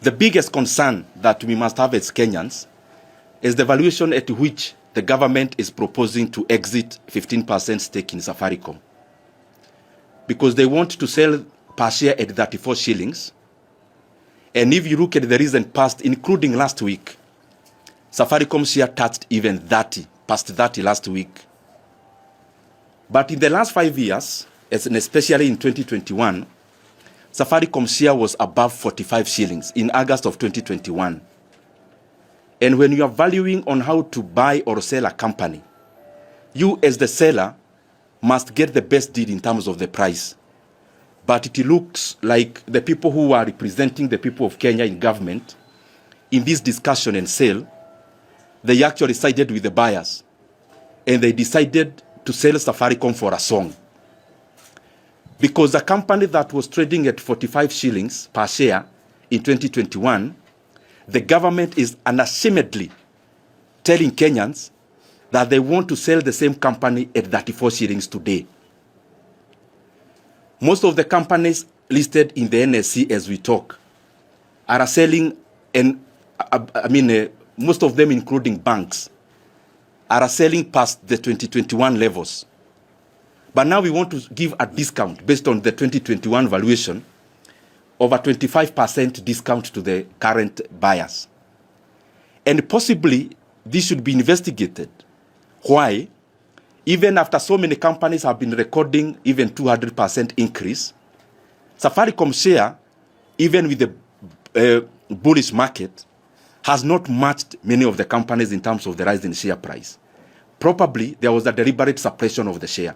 The biggest concern that we must have as Kenyans is the valuation at which the government is proposing to exit 15% stake in Safaricom. Because they want to sell per share at 34 shillings. And if you look at the recent past, including last week, Safaricom share touched even 30, past 30 last week. But in the last 5 years, and especially in 2021, Safaricom share was above 45 shillings in August of 2021. And when you are valuing on how to buy or sell a company, you as the seller must get the best deal in terms of the price. But it looks like the people who are representing the people of Kenya in government in this discussion and sale, they actually sided with the buyers. And they decided to sell Safaricom for a song. Because a company that was trading at 45 shillings per share in 2021, the government is unashamedly telling Kenyans that they want to sell the same company at 34 shillings today. Most of the companies listed in the NSC as we talk are selling, and most of them, including banks, are selling past the 2021 levels. But now we want to give a discount based on the 2021 valuation of a 25% discount to the current buyers. And possibly this should be investigated. Why? Even after so many companies have been recording even 200% increase, Safaricom share, even with the bullish market, has not matched many of the companies in terms of the rise in share price. Probably there was a deliberate suppression of the share.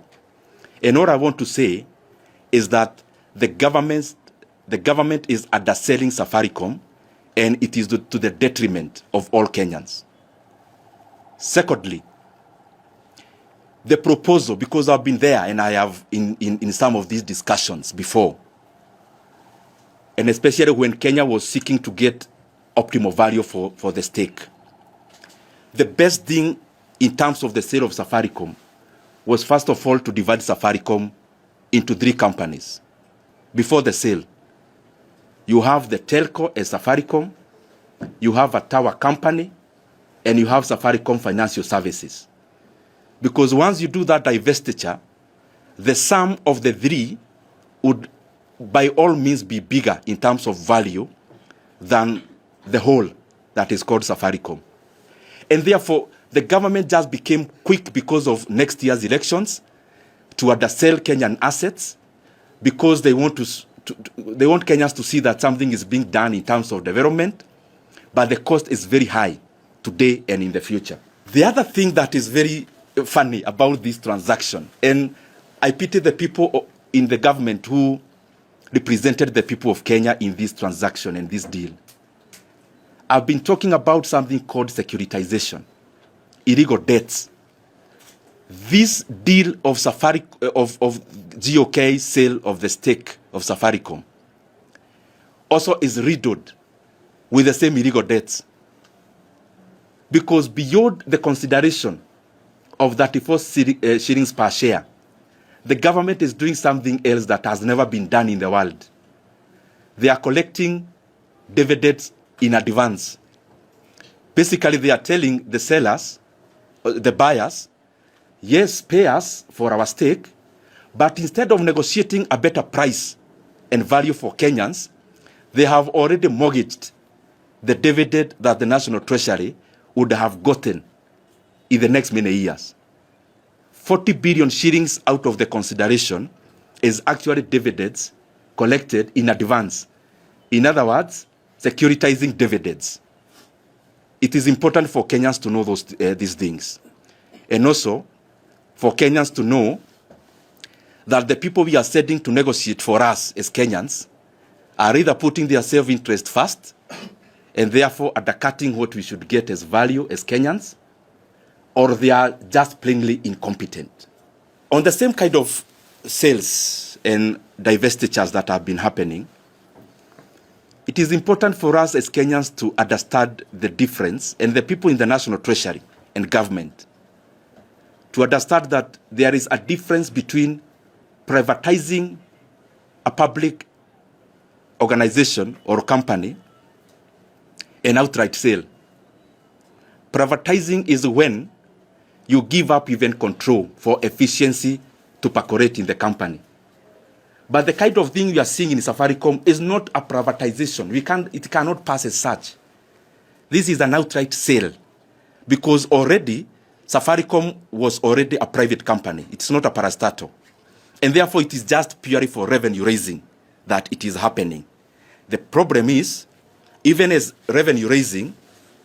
And all I want to say is that the government is underselling Safaricom, and it is to the detriment of all Kenyans. Secondly, the proposal, because I've been there and I have in some of these discussions before, and especially when Kenya was seeking to get optimal value for the stake. The best thing in terms of the sale of Safaricom was first of all to divide Safaricom into 3 companies. Before the sale, you have the telco as Safaricom, you have a tower company, and you have Safaricom Financial Services. Because once you do that divestiture, the sum of the 3 would by all means be bigger in terms of value than the whole that is called Safaricom. And therefore, the government just became quick because of next year's elections to undersell Kenyan assets, because they want they want Kenyans to see that something is being done in terms of development, but the cost is very high today and in the future. The other thing that is very funny about this transaction, and I pity the people in the government who represented the people of Kenya in this transaction and this deal. I've been talking about something called securitization, illegal debts. This deal of GOK sale of the stake of Safaricom also is riddled with the same illegal debts. Because beyond the consideration of 34 shillings per share, the government is doing something else that has never been done in the world. They are collecting dividends in advance. Basically, they are telling the sellers, the buyers, yes, pay us for our stake, but instead of negotiating a better price and value for Kenyans, they have already mortgaged the dividend that the National Treasury would have gotten in the next many years. 40 billion shillings out of the consideration is actually dividends collected in advance. In other words, securitizing dividends. It is important for Kenyans to know these things. And also, for Kenyans to know that the people we are sending to negotiate for us as Kenyans are either putting their self-interest first and therefore undercutting what we should get as value as Kenyans, or they are just plainly incompetent. On the same kind of sales and divestitures that have been happening, it is important for us as Kenyans to understand the difference, and the people in the National Treasury and government to understand that there is a difference between privatizing a public organization or company an outright sale. Privatizing is when you give up even control for efficiency to percolate in the company. But the kind of thing we are seeing in Safaricom is not a privatization. It cannot pass as such. This is an outright sale because already Safaricom was already a private company. It's not a parastatal. And therefore it is just purely for revenue raising that it is happening. The problem is, even as revenue raising,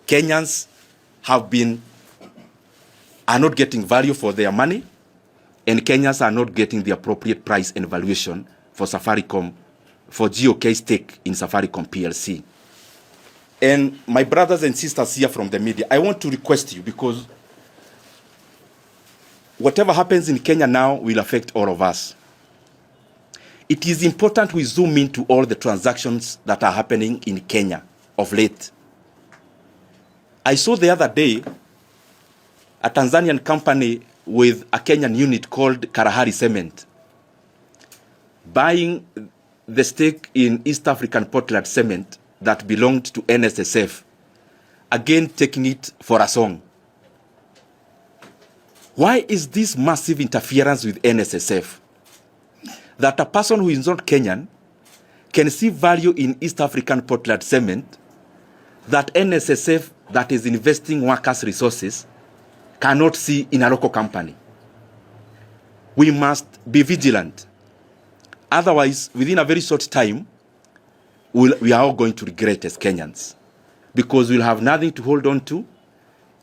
Kenyans are not getting value for their money, and Kenyans are not getting the appropriate price and valuation for Safaricom, for GOK stake in Safaricom PLC. And my brothers and sisters here from the media, I want to request you, because whatever happens in Kenya now will affect all of us. It is important we zoom into all the transactions that are happening in Kenya of late. I saw the other day a Tanzanian company with a Kenyan unit called Kiharu Cement buying the stake in East African Portland Cement that belonged to NSSF, again taking it for a song. Why is this massive interference with NSSF? That a person who is not Kenyan can see value in East African Portland Cement that NSSF, that is investing workers' resources, cannot see in a local company. We must be vigilant. Otherwise, within a very short time, we are all going to regret as Kenyans, because we'll have nothing to hold on to.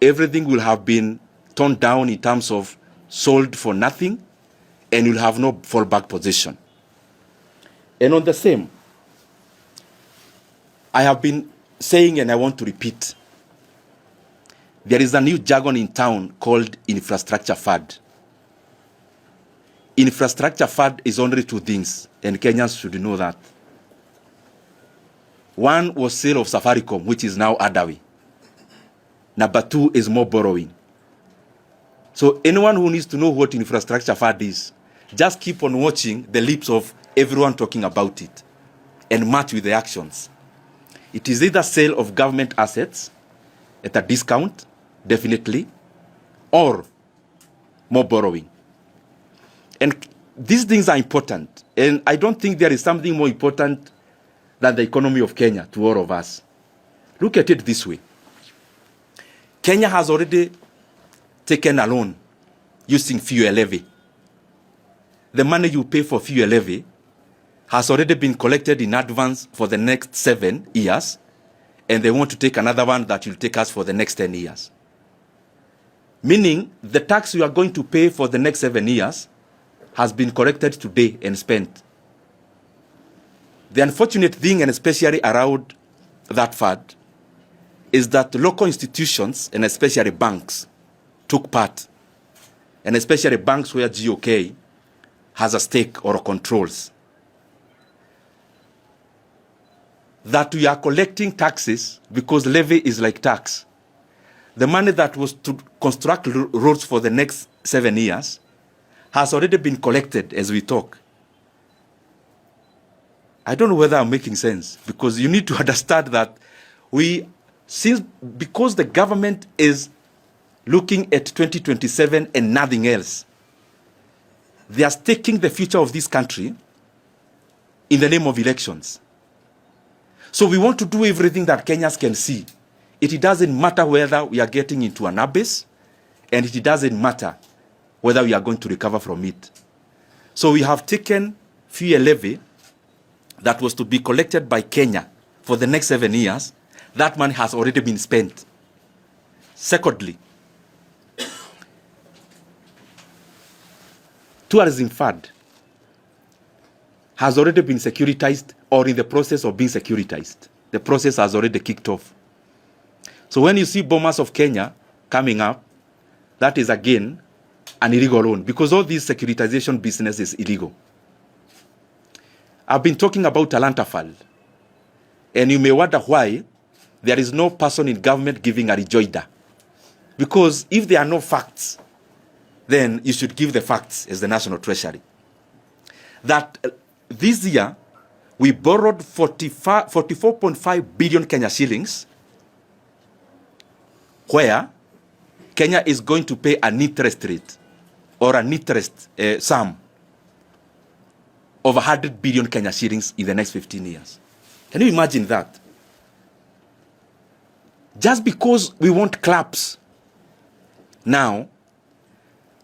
Everything will have been torn down in terms of sold for nothing, and you'll have no fallback position. And on the same, I have been saying, and I want to repeat, there is a new jargon in town called infrastructure fund. Infrastructure fund is only two things, and Kenyans should know that. One was sale of Safaricom, which is now Adawi. Number two is more borrowing. So anyone who needs to know what infrastructure fund is, just keep on watching the lips of everyone talking about it and match with the actions. It is either sale of government assets at a discount, definitely, or more borrowing. And these things are important. And I don't think there is something more important than the economy of Kenya to all of us. Look at it this way. Kenya has already taken a loan using fuel levy. The money you pay for fuel levy has already been collected in advance for the next 7 years, and they want to take another one that will take us for the next 10 years. Meaning, the tax you are going to pay for the next 7 years has been collected today and spent. The unfortunate thing, and especially around that fund, is that local institutions, and especially banks, took part, and especially banks where GOK has a stake or controls. That we are collecting taxes because levy is like tax. The money that was to construct roads for the next 7 years has already been collected as we talk. I don't know whether I'm making sense, because you need to understand that because the government is looking at 2027 and nothing else, they are staking the future of this country in the name of elections. So we want to do everything that Kenyans can see. It doesn't matter whether we are getting into an abyss, and it doesn't matter whether we are going to recover from it. So we have taken fuel levy that was to be collected by Kenya for the next 7 years. That money has already been spent. Secondly, tourism fund has already been securitized or in the process of being securitized. The process has already kicked off. So when you see Bomas of Kenya coming up, that is again an illegal loan, because all these securitization business is illegal. I've been talking about Talanta Fund, and you may wonder why there is no person in government giving a rejoinder. Because if there are no facts, then you should give the facts as the National Treasury. That this year, we borrowed 44.5 billion Kenya shillings where Kenya is going to pay an interest rate or an interest sum of 100 billion Kenya shillings in the next 15 years. Can you imagine that? Just because we want claps, now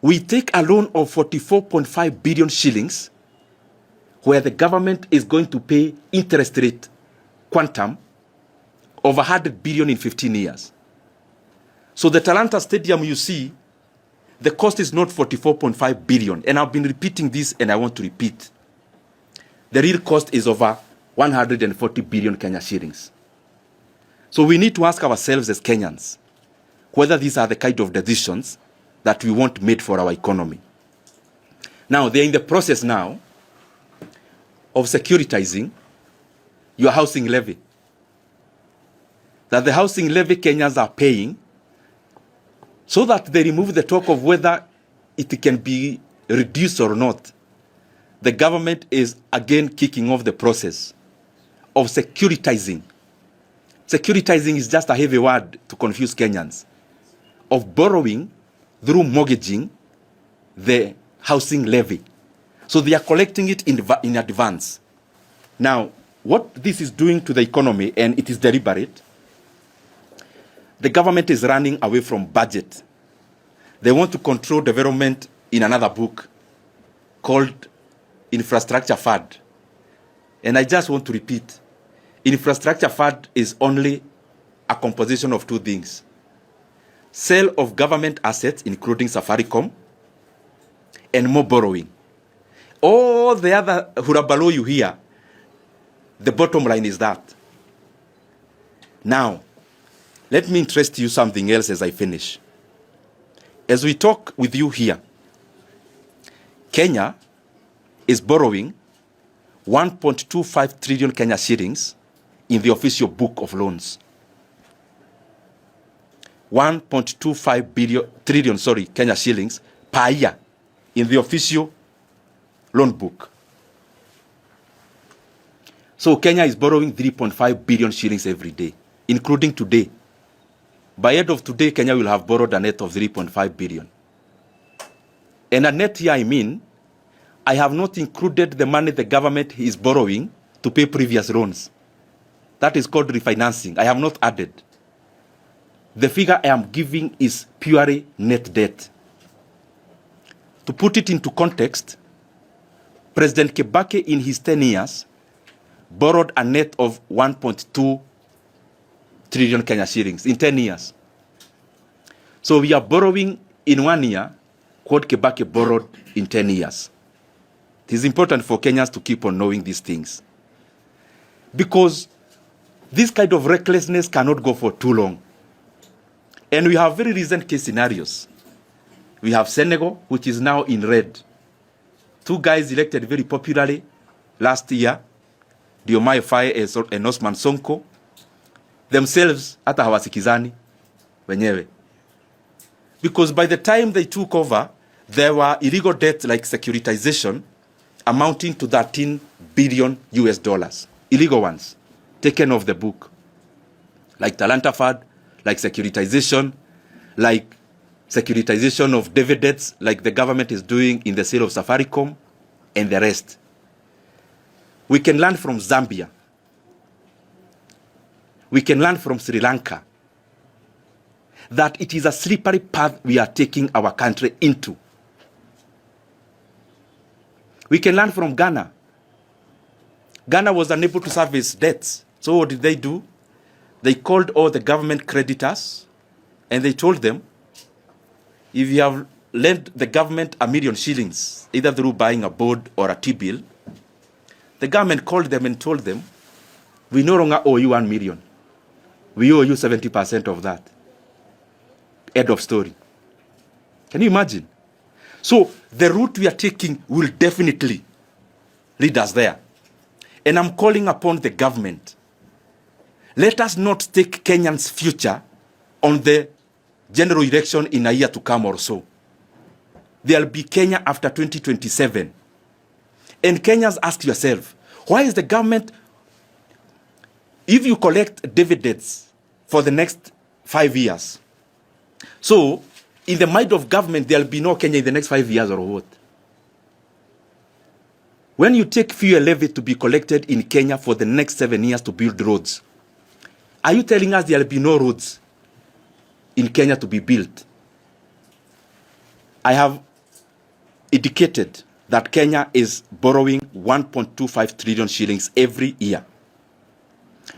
we take a loan of 44.5 billion shillings where the government is going to pay interest rate quantum of 100 billion in 15 years. So the Talanta Stadium, you see, the cost is not 44.5 billion. And I've been repeating this and I want to repeat. The real cost is over 140 billion Kenya shillings. So we need to ask ourselves as Kenyans whether these are the kind of decisions that we want made for our economy. Now, they're in the process now of securitizing your housing levy. That the housing levy Kenyans are paying so that they remove the talk of whether it can be reduced or not. The government is again kicking off the process of securitizing. Securitizing is just a heavy word to confuse Kenyans. Of borrowing through mortgaging the housing levy. So they are collecting it in advance. Now, what this is doing to the economy, and it is deliberate, the government is running away from budget. They want to control development in another book called Infrastructure Fund. And I just want to repeat, Infrastructure Fund is only a composition of two things. Sale of government assets, including Safaricom, and more borrowing. All the other hurabalo you hear, the bottom line is that. Now, let me interest you something else as I finish. As we talk with you here, Kenya is borrowing 1.25 trillion Kenya shillings in the official book of loans. 1.25 trillion Kenya shillings per year in the official loan book. So Kenya is borrowing 3.5 billion shillings every day, including today. By end of today, Kenya will have borrowed a net of 3.5 billion. And a net here, I mean, I have not included the money the government is borrowing to pay previous loans. That is called refinancing. I have not added. The figure I am giving is purely net debt. To put it into context, President Kibaki in his 10 years borrowed a net of 1.2 trillion Kenya shillings in 10 years. So we are borrowing in 1 year what Kibaki borrowed in 10 years. It is important for Kenyans to keep on knowing these things. Because this kind of recklessness cannot go for too long. And we have very recent case scenarios. We have Senegal, which is now in red. 2 guys elected very popularly last year, Diomaye Faye and Osman Sonko, themselves hata hawasikizani wenyewe. Because by the time they took over, there were illegal debts like securitization amounting to 13 billion US dollars. Illegal ones, taken off the book. Like Talanta Fund, like securitization, like securitization of dividends, like the government is doing in the sale of Safaricom, and the rest. We can learn from Zambia. We can learn from Sri Lanka that it is a slippery path we are taking our country into. We can learn from Ghana. Ghana was unable to service debts. So what did they do? They called all the government creditors and they told them, if you have lent the government $1 million shillings, either through buying a board or a T-bill, the government called them and told them, we no longer owe you 1 million. We owe you 70% of that. End of story. Can you imagine? So the route we are taking will definitely lead us there. And I'm calling upon the government. Let us not stake Kenyans' future on the general election in a year to come or so. There will be Kenya after 2027. And Kenyans, ask yourself, why is the government, if you collect dividends for the next 5 years, So, in the mind of government, there'll be no Kenya in the next 5 years or what? When you take fuel levy to be collected in Kenya for the next 7 years to build roads, are you telling us there'll be no roads in Kenya to be built? I have indicated that Kenya is borrowing 1.25 trillion shillings every year.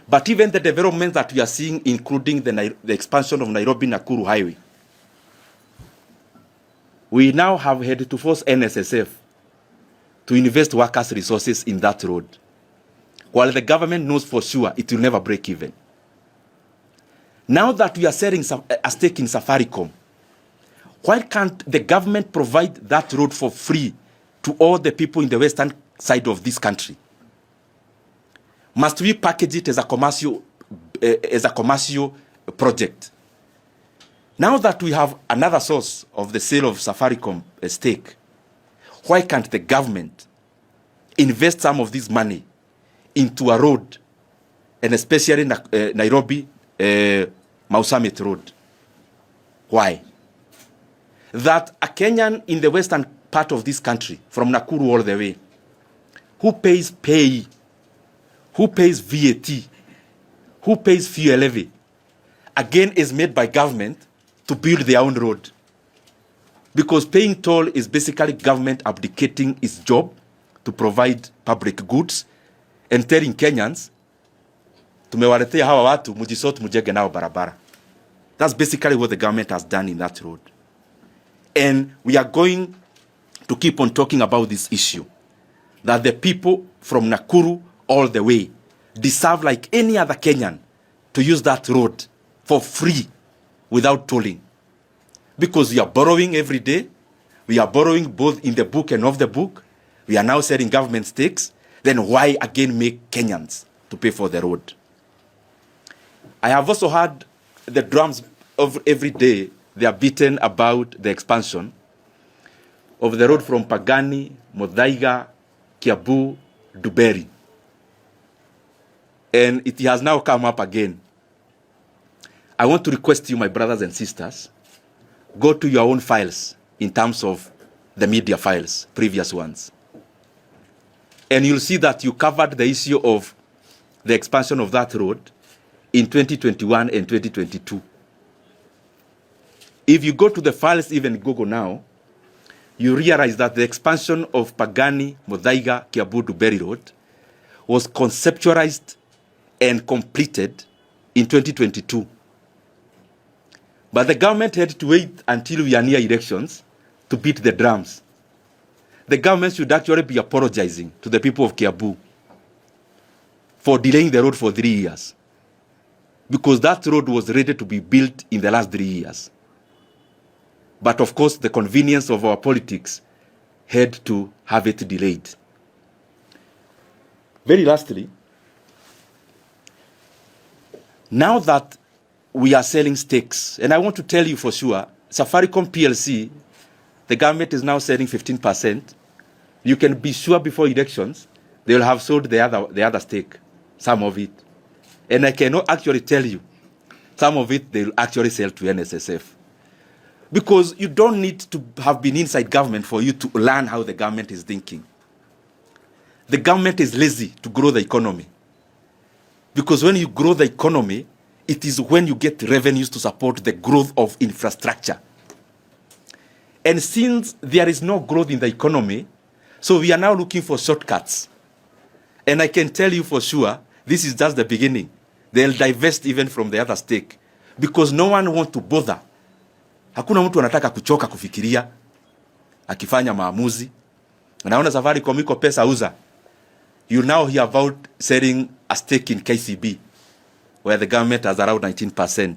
But even the developments that we are seeing, including the expansion of Nairobi-Nakuru Highway, we now have had to force NSSF to invest workers' resources in that road, while the government knows for sure it will never break even. Now that we are selling a stake in Safaricom, why can't the government provide that road for free to all the people in the western side of this country? Must we package it as a commercial project? Now that we have another source of the sale of Safaricom stake, why can't the government invest some of this money into a road, and especially Nairobi Mausamet Road? Why? That a Kenyan in the western part of this country, from Nakuru all the way, who pays pay, who pays VAT, who pays fuel levy, again is made by government to build their own road. Because paying toll is basically government abdicating its job to provide public goods and telling Kenyans, tumewaletea hawa watu mujisort mujenge nao barabara. That's basically what the government has done in that road. And we are going to keep on talking about this issue, that the people from Nakuru all the way deserve, like any other Kenyan, to use that road for free without tolling. Because we are borrowing every day. We are borrowing both in the book and off the book. We are now selling government stakes. Then why again make Kenyans to pay for the road? I have also heard the drums of every day. They are beaten about the expansion of the road from Pagani, Muthaiga, Kiharu, Duberi. And it has now come up again. I want to request you, my brothers and sisters, go to your own files in terms of the media files, previous ones. And you'll see that you covered the issue of the expansion of that road in 2021 and 2022. If you go to the files, even Google now, you realize that the expansion of Pagani, Muthaiga, Kiharu, Duberi Road was conceptualized and completed in 2022. But the government had to wait until we are near elections to beat the drums. The government should actually be apologizing to the people of Kiharu for delaying the road for 3 years. Because that road was ready to be built in the last 3 years. But of course, the convenience of our politics had to have it delayed. Very lastly, now that we are selling stakes, and I want to tell you for sure, Safaricom PLC, the government is now selling 15%. You can be sure before elections, they will have sold the other stake, some of it. And I cannot actually tell you, some of it they will actually sell to NSSF. Because you don't need to have been inside government for you to learn how the government is thinking. The government is lazy to grow the economy. Because when you grow the economy, it is when you get revenues to support the growth of infrastructure. And since there is no growth in the economy, so we are now looking for shortcuts. And I can tell you for sure, this is just the beginning. They'll divest even from the other stake. Because no one wants to bother. Hakuna mtu anataka kuchoka kufikiria, akifanya maamuzi. Unaona Safaricom iko pesa uza. You now hear about selling a stake in KCB, where the government has around 19%.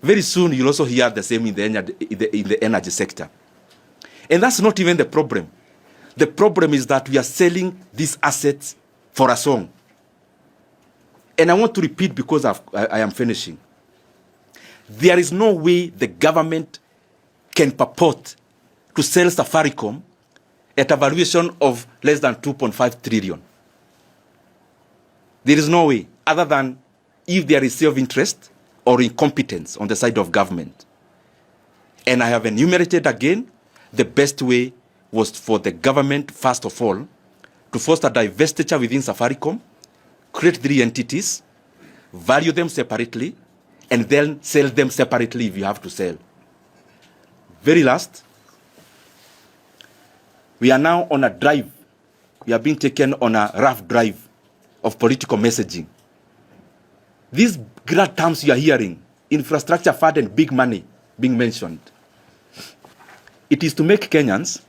Very soon you'll also hear the same in the energy sector. And that's not even the problem. The problem is that we are selling these assets for a song. And I want to repeat because I am finishing. There is no way the government can purport to sell Safaricom at a valuation of less than 2.5 trillion. There is no way, other than if there is self-interest or incompetence on the side of government. And I have enumerated again, the best way was for the government, first of all, to foster divestiture within Safaricom, create 3 entities, value them separately, and then sell them separately if you have to sell. Very last, we are now on a drive. We are being taken on a rough drive of political messaging. These grand terms you are hearing, infrastructure fund and big money being mentioned, it is to make Kenyans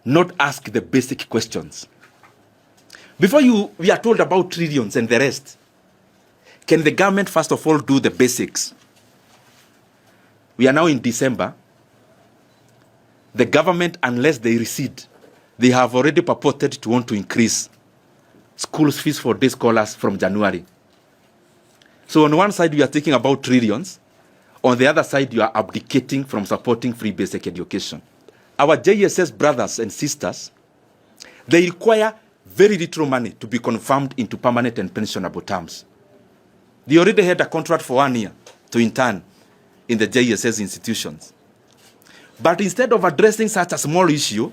not ask the basic questions. Before we are told about trillions and the rest, can the government first of all do the basics? We are now in December. The government, unless they recede, they have already purported to want to increase school fees for day scholars from January. So on one side, we are talking about trillions. On the other side, you are abdicating from supporting free basic education. Our JSS brothers and sisters, they require very little money to be confirmed into permanent and pensionable terms. They already had a contract for 1 year to intern in the JSS institutions. But instead of addressing such a small issue,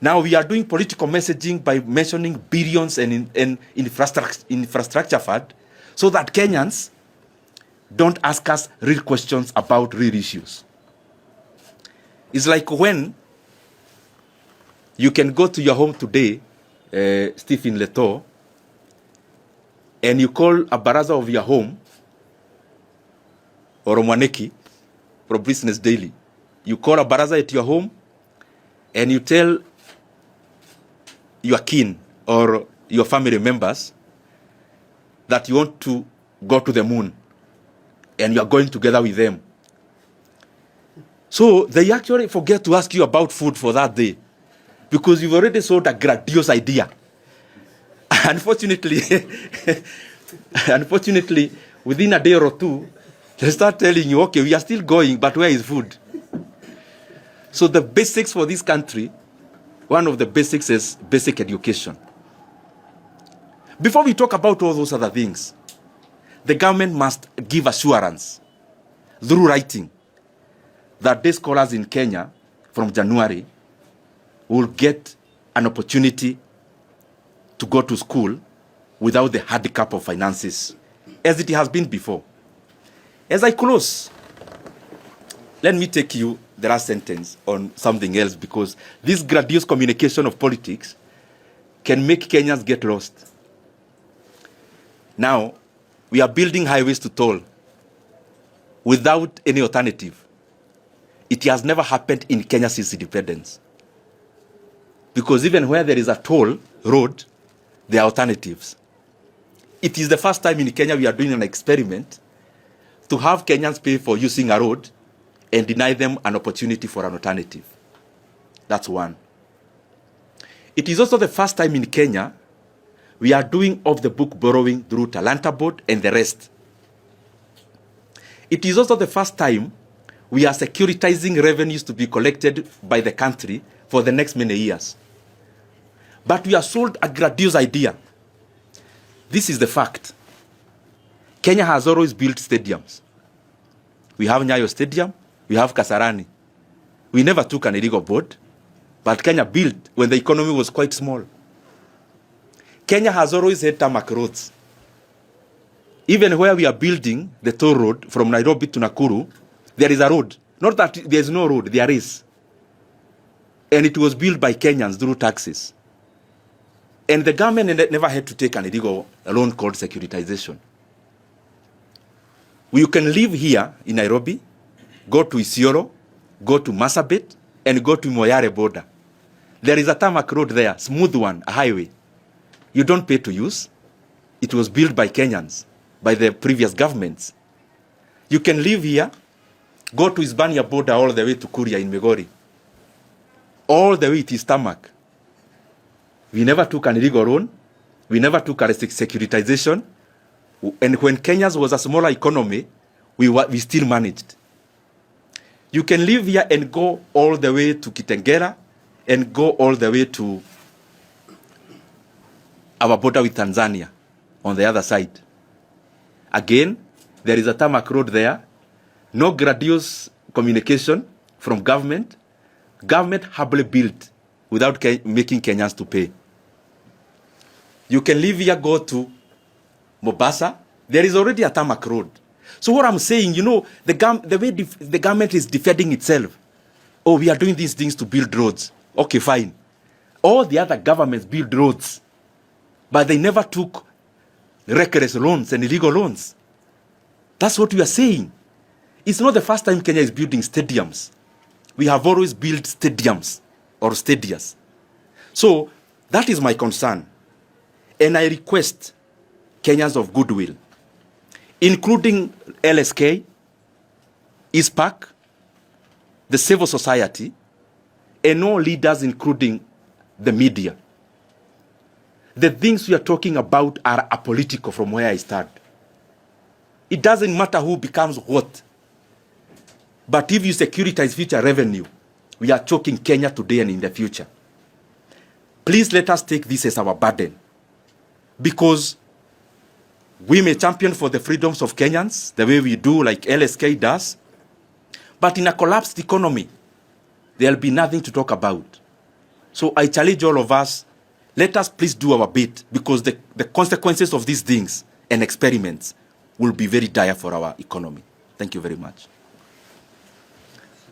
now we are doing political messaging by mentioning billions and infrastructure fund so that Kenyans don't ask us real questions about real issues. It's like when you can go to your home today, Stephen Leto, and you call a baraza of your home, or Mwaneki, from Business Daily. You call a baraza at your home, and you tell your kin or your family members that you want to go to the moon, and you are going together with them. So they actually forget to ask you about food for that day, because you've already sold a grandiose idea. Unfortunately, within a day or two, they start telling you, okay, we are still going, but where is food? So the basics for this country, one of the basics is basic education. Before we talk about all those other things, the government must give assurance through writing that day scholars in Kenya from January will get an opportunity to go to school without the handicap of finances, as it has been before. As I close, let me take you the last sentence on something else, because this grandiose communication of politics can make Kenyans get lost. Now, we are building highways to toll without any alternative. It has never happened in Kenya since independence. Because even where there is a toll road, there are alternatives. It is the first time in Kenya we are doing an experiment to have Kenyans pay for using a road and deny them an opportunity for an alternative. That's one. It is also the first time in Kenya we are doing off-the-book borrowing through Talanta Board and the rest. It is also the first time we are securitizing revenues to be collected by the country for the next many years. But we are sold a grandiose idea. This is the fact. Kenya has always built stadiums. We have Nyayo Stadium, we have Kasarani. We never took an illegal board, but Kenya built when the economy was quite small. Kenya has always had tarmac roads. Even where we are building the toll road from Nairobi to Nakuru, there is a road. Not that there is no road, there is. And it was built by Kenyans through taxes. And the government never had to take an illegal loan called securitization. You can live here in Nairobi, go to Isiolo, go to Marsabit, and go to Moyale border. There is a tarmac road there, smooth one, a highway. You don't pay to use. It was built by Kenyans, by the previous governments. You can live here, go to Hispania border all the way to Kuria in Migori. All the way it is tarmac. We never took an illegal loan. We never took a securitization. And when Kenya was a smaller economy, we still managed. You can live here and go all the way to Kitengela and go all the way to our border with Tanzania on the other side. Again, there is a tarmac road there. No grandiose communication from government. Government humbly built without making Kenyans to pay. You can leave here, go to Mombasa. There is already a tarmac road. So what I'm saying, you know, the way the government is defending itself. Oh, we are doing these things to build roads. Okay, fine. All the other governments build roads, but they never took reckless loans and illegal loans. That's what we are saying. It's not the first time Kenya is building stadiums. We have always built stadiums or stadias. So that is my concern. And I request Kenyans of goodwill, including LSK, ISPAC, the civil society, and all leaders, including the media. The things we are talking about are apolitical from where I start. It doesn't matter who becomes what. But if you securitize future revenue, we are choking Kenya today and in the future. Please let us take this as our burden. Because we may champion for the freedoms of Kenyans, the way we do, like LSK does. But in a collapsed economy, there'll be nothing to talk about. So I challenge all of us, let us please do our bit, because the consequences of these things and experiments will be very dire for our economy. Thank you very much.